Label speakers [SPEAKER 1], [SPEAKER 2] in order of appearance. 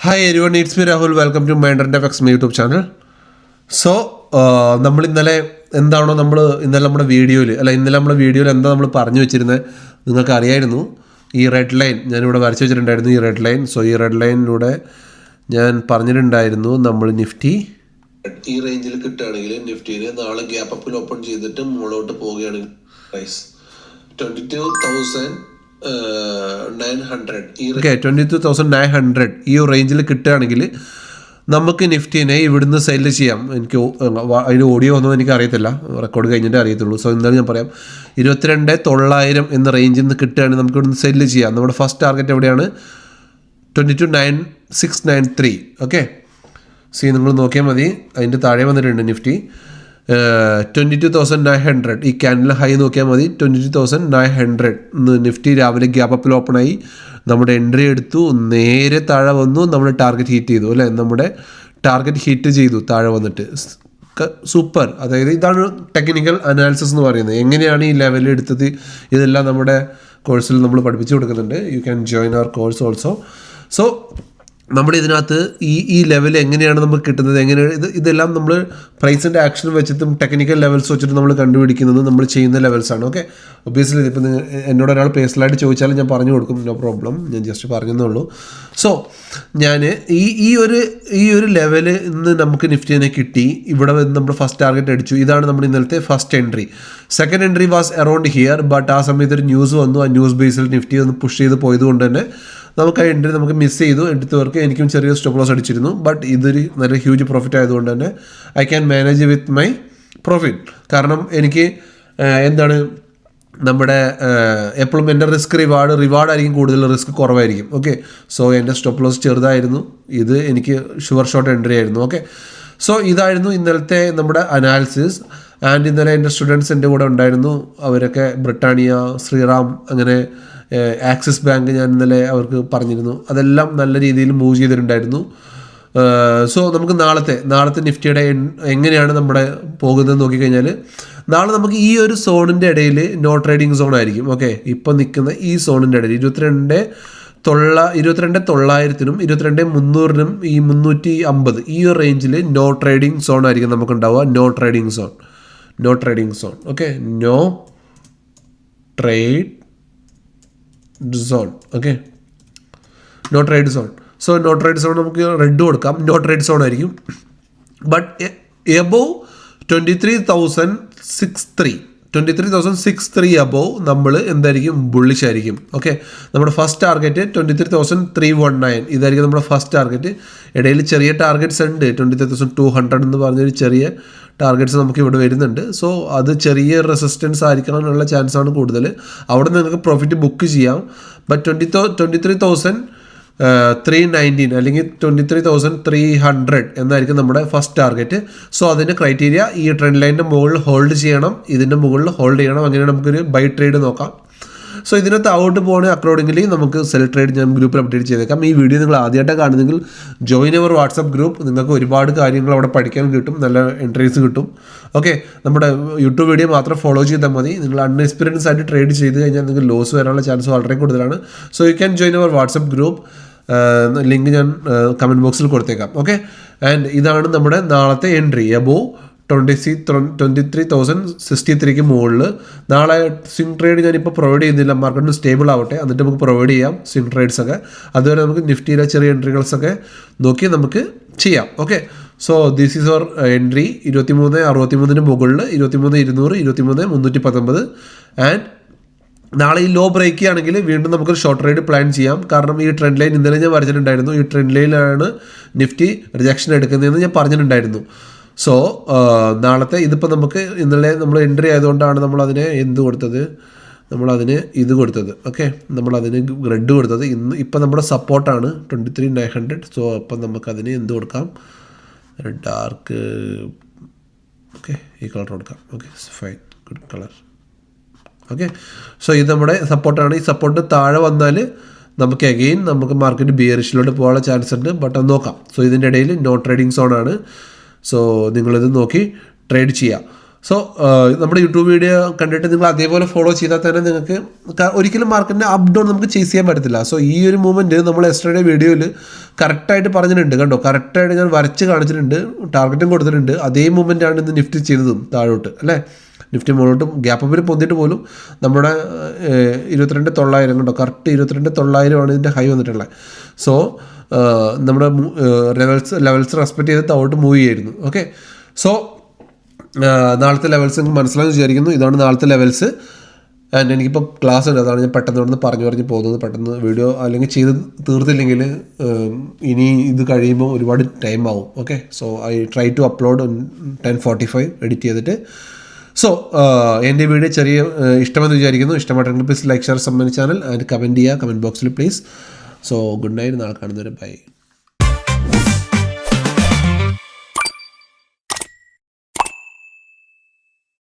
[SPEAKER 1] Hi everyone, it's me Rahul. Welcome to Mandarin FX YouTube channel. So നമ്മൾ ഇന്നലെ നമ്മുടെ വീഡിയോയിൽ എന്താ നമ്മൾ പറഞ്ഞു വെച്ചിരുന്നത് നിങ്ങൾക്ക് അറിയായിരുന്നു. ഈ റെഡ് ലൈൻ ഞാനിവിടെ വരച്ച് വെച്ചിട്ടുണ്ടായിരുന്നു. ഈ റെഡ് ലൈൻ, സോ ഈ റെഡ് ലൈനിലൂടെ ഞാൻ പറഞ്ഞിട്ടുണ്ടായിരുന്നു നമ്മൾ നിഫ്റ്റി ഈ റേഞ്ചിൽ കിട്ടുകയാണെങ്കിൽ നിഫ്റ്റിയിൽ നാളെ ഗ്യാപ്പ് അപ്പിൽ ഓപ്പൺ ചെയ്തിട്ട് മുകളിലോട്ട് പോവുകയാണെങ്കിൽ പ്രൈസ് 22,900 ഈ റേഞ്ചിൽ കിട്ടുകയാണെങ്കിൽ നമുക്ക് നിഫ്റ്റിനെ ഇവിടുന്ന് സെല് ചെയ്യാം. എനിക്ക് അതിന് ഓഡിയോ ഒന്നും എനിക്ക് അറിയത്തില്ല, റെക്കോർഡ് കഴിഞ്ഞിട്ടേ അറിയത്തുള്ളൂ. സോ എന്തായാലും ഞാൻ പറയാം, 22,900 എന്ന റേഞ്ചിൽ നിന്ന് കിട്ടുകയാണെങ്കിൽ നമുക്ക് ഇവിടുന്ന് സെല് ചെയ്യാം. നമ്മുടെ ഫസ്റ്റ് ടാർഗറ്റ് എവിടെയാണ്? 22,993. ഓക്കെ, നിങ്ങൾ നോക്കിയാൽ മതി, അതിൻ്റെ താഴെ വന്നിട്ടുണ്ട് നിഫ്റ്റി 22,900. ഈ ക്യാൻഡിൽ ഹൈ നോക്കിയാൽ മതി, 22,900. നിഫ്റ്റി രാവിലെ ഗ്യാപ്പ് അപ്പിൽ ഓപ്പണായി, നമ്മുടെ എൻട്രി എടുത്തു, നേരെ താഴെ വന്നു, നമ്മൾ ടാർഗറ്റ് ഹിറ്റ് ചെയ്തു അല്ലേ, നമ്മുടെ ടാർഗറ്റ് ഹിറ്റ് ചെയ്തു താഴെ വന്നിട്ട്. സൂപ്പർ. അതായത് ഇതാണ് ടെക്നിക്കൽ അനാലിസിസ് എന്ന് പറയുന്നത്. എങ്ങനെയാണ് ഈ ലെവൽ എടുത്തത്, ഇതെല്ലാം നമ്മുടെ കോഴ്സിൽ നമ്മൾ പഠിപ്പിച്ചു കൊടുക്കുന്നുണ്ട്. You can join our course also. So നമ്മുടെ ഇതിനകത്ത് ഈ ലെവൽ എങ്ങനെയാണ് നമുക്ക് കിട്ടുന്നത്, എങ്ങനെയാണ് ഇതെല്ലാം നമ്മൾ പ്രൈസിൻ്റെ ആക്ഷൻ വെച്ചിട്ടും ടെക്നിക്കൽ ലെവൽസ് വെച്ചിട്ട് നമ്മൾ കണ്ടുപിടിക്കുന്നത് നമ്മൾ ചെയ്യുന്ന ലെവൽസാണ്. ഓക്കെ, ഒബ്വിയസ്ലി ഇപ്പം എന്നോട് ഒരാൾ പേഴ്സണലായിട്ട് ചോദിച്ചാലും ഞാൻ പറഞ്ഞു കൊടുക്കും, നോ പ്രോബ്ലം, ഞാൻ ജസ്റ്റ് പറഞ്ഞതേ ഉള്ളൂ. സോ ഞാൻ ഈ ഒരു ലെവല് ഇന്ന് നമുക്ക് നിഫ്റ്റിനെ കിട്ടി. ഇവിടെ നമ്മൾ ഫസ്റ്റ് ടാർഗറ്റ് അടിച്ചു. ഇതാണ് നമ്മുടെ ഇന്നലത്തെ first entry. Second entry was around here, but ആ സമയത്ത് ഒരു ന്യൂസ് വന്നു. ആ ന്യൂസ് ബേസിൽ നിഫ്റ്റി ഒന്ന് പുഷ് ചെയ്ത് പോയത് കൊണ്ട് തന്നെ നമുക്ക് ആ എൻട്രി നമുക്ക് മിസ് ചെയ്തു. എടുത്തവർക്ക് എനിക്കും ചെറിയ സ്റ്റോപ്പ് ലോസ് അടിച്ചിരുന്നു. ബട്ട് ഇതൊരു നല്ല ഹ്യൂജ് പ്രോഫിറ്റ് ആയതുകൊണ്ട് തന്നെ I can manage with my profit. കാരണം എനിക്ക് എന്താണ് നമ്മുടെ എപ്പോഴും എൻ്റെ റിവാർഡായിരിക്കും കൂടുതൽ, റിസ്ക് കുറവായിരിക്കും. ഓക്കെ, സോ എൻ്റെ സ്റ്റോപ്പ് ലോസ് ചെറുതായിരുന്നു, ഇത് എനിക്ക് ഷുവർ ഷോട്ട് എൻട്രി ആയിരുന്നു. ഓക്കെ, സോ ഇതായിരുന്നു ഇന്നലത്തെ നമ്മുടെ അനാലിസിസ്. ആൻഡ് ഇന്നലെ എൻ്റെ സ്റ്റുഡൻസ് എൻ്റെ കൂടെ ഉണ്ടായിരുന്നു. അവരൊക്കെ ബ്രിട്ടാനിയ, ശ്രീറാം, അങ്ങനെ ആക്സിസ് ബാങ്ക് ഞാൻ ഇന്നലെ അവർക്ക് പറഞ്ഞിരുന്നു. അതെല്ലാം നല്ല രീതിയിൽ മൂവ് ചെയ്തിട്ടുണ്ടായിരുന്നു. സോ നമുക്ക് നാളത്തെ നിഫ്റ്റിയുടെ എങ്ങനെയാണ് നമ്മുടെ പോകുന്നത് നോക്കിക്കഴിഞ്ഞാൽ, നാളെ നമുക്ക് ഈ ഒരു സോണിൻ്റെ ഇടയിൽ നോ ട്രേഡിംഗ് സോൺ ആയിരിക്കും. ഓക്കെ, ഇപ്പം നിൽക്കുന്ന ഈ സോണിൻ്റെ ഇടയിൽ 22,900നും 22,300നും ഈ 350 ഈ ഒരു റേഞ്ചിൽ നോ ട്രേഡിംഗ് സോൺ ആയിരിക്കും നമുക്കുണ്ടാവുക. No trading zone. Okay, no trade zone. Okay, no trade zone. So no trade zone നമുക്ക് റെഡ് കൊടുക്കാം, നോ ട്രേഡ് സോൺ ആയിരിക്കും. ബട്ട് എബോവ് 23,603 അബോവ് നമ്മൾ എന്തായിരിക്കും? ബുള്ളിഷ് ആയിരിക്കും. ഓക്കെ, നമ്മുടെ ഫസ്റ്റ് ടാർഗറ്റ് 23,319 ഇതായിരിക്കും നമ്മുടെ ഫസ്റ്റ് ടാർഗറ്റ്. ഇടയിൽ ചെറിയ ടാർഗറ്റ്സ് ഉണ്ട്, 23,200 എന്ന് പറഞ്ഞൊരു ചെറിയ ടാർഗറ്റ്സ് നമുക്ക് ഇവിടെ വരുന്നുണ്ട്. സോ അത് ചെറിയ റെസിസ്റ്റൻസ് ആയിരിക്കാനുള്ള ചാൻസാണ് കൂടുതൽ. അവിടെ നിങ്ങൾക്ക് പ്രോഫിറ്റ് ബുക്ക് ചെയ്യാം. ബട്ട് 23,319 അല്ലെങ്കിൽ 23,300 എന്നായിരിക്കും നമ്മുടെ ഫസ്റ്റ് ടാർഗറ്റ്. സോ അതിൻ്റെ ക്രൈറ്റീരിയ ഈ ട്രെൻഡ് ലൈനിൻ്റെ മുകളിൽ ഹോൾഡ് ചെയ്യണം, ഇതിൻ്റെ മുകളിൽ ഹോൾഡ് ചെയ്യണം. അങ്ങനെ നമുക്കൊരു ബൈ ട്രേഡ് നോക്കാം. സോ ഇതിനകത്ത് ഔട്ട് പോകുകയാണെങ്കിൽ അക്കോർഡിംഗ്ലി നമുക്ക് സെൽ ട്രേഡ് ഞാൻ ഗ്രൂപ്പിൽ അപ്ഡേറ്റ് ചെയ്തേക്കാം. ഈ വീഡിയോ നിങ്ങൾ ആദ്യമായിട്ട് കാണുന്നെങ്കിൽ ജോയിൻ അവർ വാട്സപ്പ് ഗ്രൂപ്പ്. നിങ്ങൾക്ക് ഒരുപാട് കാര്യങ്ങൾ അവിടെ പഠിക്കാൻ കിട്ടും, നല്ല എൻട്രീസ് കിട്ടും. ഓക്കെ, നമ്മുടെ യൂട്യൂബ് വീഡിയോ മാത്രം ഫോളോ ചെയ്താൽ മതി. നിങ്ങൾ അൺഎക്സ്പീരിയൻസ് ആയിട്ട് ട്രേഡ് ചെയ്ത് കഴിഞ്ഞാൽ നിങ്ങൾക്ക് ലോസ് വരാനുള്ള ചാൻസ് വളരെ കൂടുതലാണ്. So you can join our WhatsApp group. Link ഞാൻ കമൻറ്റ് ബോക്സിൽ കൊടുത്തേക്കാം. ഓക്കെ, ആൻഡ് ഇതാണ് നമ്മുടെ നാളത്തെ എൻട്രി. എബോവ് 23,063 മുകളിൽ. നാളെ സ്വിംഗ് ട്രേഡ് ഞാനിപ്പോൾ പ്രൊവൈഡ് ചെയ്യുന്നില്ല, മാർക്കറ്റിന് സ്റ്റേബിൾ ആവട്ടെ, എന്നിട്ട് നമുക്ക് പ്രൊവൈഡ് ചെയ്യാം സ്വിംഗ് ട്രേഡ്സൊക്കെ. അതുവരെ നമുക്ക് നിഫ്റ്റിയിലെ ചെറിയ എൻട്രികൾസൊക്കെ നോക്കി നമുക്ക് ചെയ്യാം. Okay, so this is our entry 23,63 മുകളിൽ, 23,200, 23,319. ആൻഡ് നാളെ ഈ ലോ ബ്രേക്ക് ചെയ്യുകയാണെങ്കിൽ വീണ്ടും നമുക്കൊരു ഷോർട്ട് ട്രേഡ് പ്ലാൻ ചെയ്യാം. കാരണം ഈ ട്രെൻഡ് ലൈൻ ഇന്നലെ ഞാൻ വരച്ചിട്ടുണ്ടായിരുന്നു. ഈ ട്രെൻഡ് ലൈനിലാണ് നിഫ്റ്റി റിജക്ഷൻ എടുക്കുന്നതെന്ന് ഞാൻ പറഞ്ഞിട്ടുണ്ടായിരുന്നു. സോ നാളത്തെ ഇതിപ്പോൾ നമുക്ക് ഇന്നലെ നമ്മൾ എൻട്രി ആയതുകൊണ്ടാണ് നമ്മളതിനെ നമ്മളതിന് ഇത് കൊടുത്തത്. ഓക്കെ, നമ്മളതിന് റെഡ് കൊടുത്തത്. ഇപ്പം നമ്മുടെ സപ്പോർട്ടാണ് 23,900. സോ അപ്പം നമുക്കതിന് കൊടുക്കാം? ഡാർക്ക്. ഓക്കെ, ഈ കളർ കൊടുക്കാം. Okay, fine, good colour. Okay, so ഇത് നമ്മുടെ സപ്പോർട്ടാണ്. ഈ സപ്പോർട്ട് താഴെ വന്നാൽ നമുക്ക് അഗെയിൻ നമുക്ക് മാർക്കറ്റ് ബിയറിഷിലോട്ട് പോകാനുള്ള ചാൻസ് ഉണ്ട്. ബട്ട് അത് നോക്കാം. സോ ഇതിൻ്റെ ഇടയിൽ നോ ട്രേഡിംഗ് സോണാണ്. സോ നിങ്ങളിത് നോക്കി ട്രേഡ് ചെയ്യാം. സോ നമ്മുടെ യൂട്യൂബ് വീഡിയോ കണ്ടിട്ട് നിങ്ങൾ അതേപോലെ ഫോളോ ചെയ്താൽ തന്നെ നിങ്ങൾക്ക് ഒരിക്കലും മാർക്കറ്റിൻ്റെ അപ്പ് ഡൗൺ നമുക്ക് ചേസ് ചെയ്യാൻ പറ്റത്തില്ല. സോ ഈ ഒരു മൂവ്മെൻറ്റ് നമ്മൾ യെസ്റ്റർഡേ വീഡിയോയിൽ കറക്റ്റായിട്ട് പറഞ്ഞിട്ടുണ്ട് കണ്ടോ, കറക്റ്റായിട്ട് ഞാൻ വരച്ച് കാണിച്ചിട്ടുണ്ട്, ടാർഗറ്റും കൊടുത്തിട്ടുണ്ട്. അതേ മൂവ്മെൻറ്റാണ് ഇന്ന് നിഫ്റ്റി ചെയ്തതും താഴോട്ട് അല്ലേ. നിഫ്റ്റി മുകളിലോട്ടും ഗ്യാപ്പ് അപ്പിൽ പൊന്തിയിട്ട് പോലും നമ്മുടെ 22,900 കണ്ടോ, കറക്റ്റ് 22,900 ഇതിൻ്റെ ഹൈ വന്നിട്ടുള്ളത്. സോ നമ്മുടെ ലെവൽസ് റെസ്പെക്ട് ചെയ്ത് താഴോട്ട് മൂവ് ചെയ്യായിരുന്നു. ഓക്കെ, സോ നാളത്തെ ലെവൽസ് നിങ്ങൾക്ക് മനസ്സിലാകുമെന്ന് വിചാരിക്കുന്നു. ഇതാണ് നാളത്തെ ലെവൽസ്. ആൻഡ് എനിക്കിപ്പോൾ ക്ലാസ് ഉണ്ട്, അതാണ് ഞാൻ പെട്ടെന്ന് ഇവിടെ നിന്ന് പറഞ്ഞു പോകുന്നത്. പെട്ടെന്ന് വീഡിയോ അല്ലെങ്കിൽ ചെയ്ത് തീർത്തില്ലെങ്കിൽ ഇനി ഇത് കഴിയുമ്പോൾ ഒരുപാട് ടൈം ആവും. Okay, so I try to upload 10:45 edit ചെയ്തിട്ട്. സോ എൻ്റെ വീഡിയോ ചെറിയ ഇഷ്ടമെന്ന് വിചാരിക്കുന്നു. ഇഷ്ടമായിട്ടെങ്കിൽ please like, share, subscribe channel and comment ചെയ്യുക കമൻറ്റ് ബോക്സിൽ പ്ലീസ്. സോ ഗുഡ് നൈറ്റ്, നാളെ കാണുന്നവരെ ബൈ.